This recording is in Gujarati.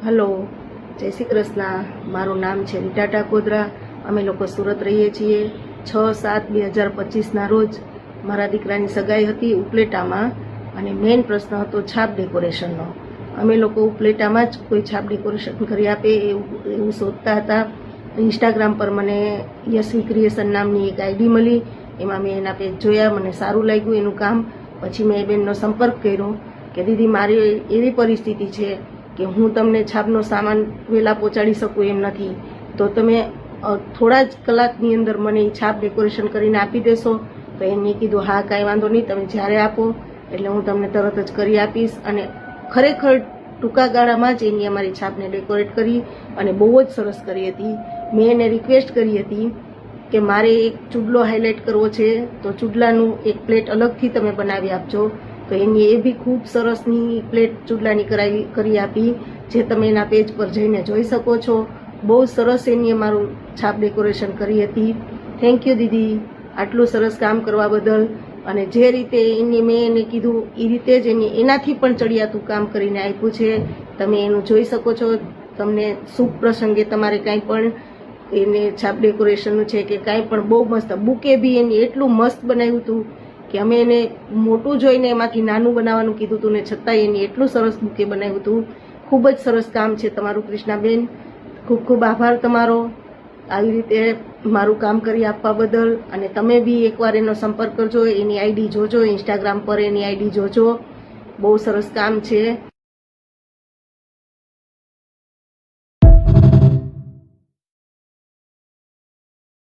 હલો, જય શ્રી કૃષ્ણ. મારું નામ છે રીટા ટાકોદરા. અમે લોકો સુરત રહીએ છીએ. 6/7/2025ના રોજ મારા દીકરાની સગાઈ હતી ઉપલેટામાં, અને મેઇન પ્રશ્ન હતો છાપ ડેકોરેશનનો. અમે લોકો ઉપલેટામાં જ કોઈ છાપ ડેકોરેશન કરી આપે એવું શોધતા હતા. ઇન્સ્ટાગ્રામ પર મને યશવી ક્રિએશન નામની એક આઈડી મળી. એમાં મેં એના પેજ જોયા, મને સારું લાગ્યું એનું કામ. પછી મેં એ બેનનો સંપર્ક કર્યો કે દીદી, મારી એવી પરિસ્થિતિ છે કે હું તમને છાપનો સામાન વહેલા પહોંચાડી શકું એમ નથી, તો તમે થોડા જ કલાકની અંદર મને એ છાપ ડેકોરેશન કરીને આપી દેશો? તો એમને કીધું હા, કાંઈ વાંધો નહીં, તમે જ્યારે આપો એટલે હું તમને તરત જ કરી આપીશ. અને ખરેખર ટૂંકા ગાળામાં જ એની અમારી છાપને ડેકોરેટ કરી અને બહુ જ સરસ કરી હતી. મેં એને રિક્વેસ્ટ કરી હતી કે મારે એક ચૂડલો હાઇલાઇટ કરવો છે, તો ચૂડલાનું એક પ્લેટ અલગથી તમે બનાવી આપજો. તો એની એ બી ખૂબ સરસની પ્લેટ ચૂડલાની કરી આપી, જે તમે એના પેજ પર જઈને જોઈ શકો છો. બહુ સરસ એની અમારું છાપ ડેકોરેશન કરી હતી. થેન્ક યુ દીદી, આટલું સરસ કામ કરવા બદલ. અને જે રીતે મેં એને કીધું એ રીતે જ એનાથી પણ ચડિયાતું કામ કરીને આપ્યું છે. તમે એનું જોઈ શકો છો. તમને શુભ પ્રસંગે તમારે કાંઈ પણ એને છાપ ડેકોરેશનનું છે કે કાંઈ પણ, બહુ મસ્ત બુકે બી એને એટલું મસ્ત બનાવ્યું હતું કે અમે એને મોટું જોઈને એમાંથી નાનું બનાવવાનું કીધું હતું, ને છતાંય એને એટલું સરસ બુકે બનાવ્યું હતું. ખૂબ જ સરસ કામ છે તમારું કૃષ્ણાબેન. ખૂબ ખૂબ આભાર તમારો, આવી રીતે મારું કામ કરી આપવા બદલ. અને તમે બી એકવાર એનો સંપર્ક કરજો, એની આઈડી જોજો, ઇન્સ્ટાગ્રામ પર એની આઈડી જોજો. બહુ સરસ કામ છે.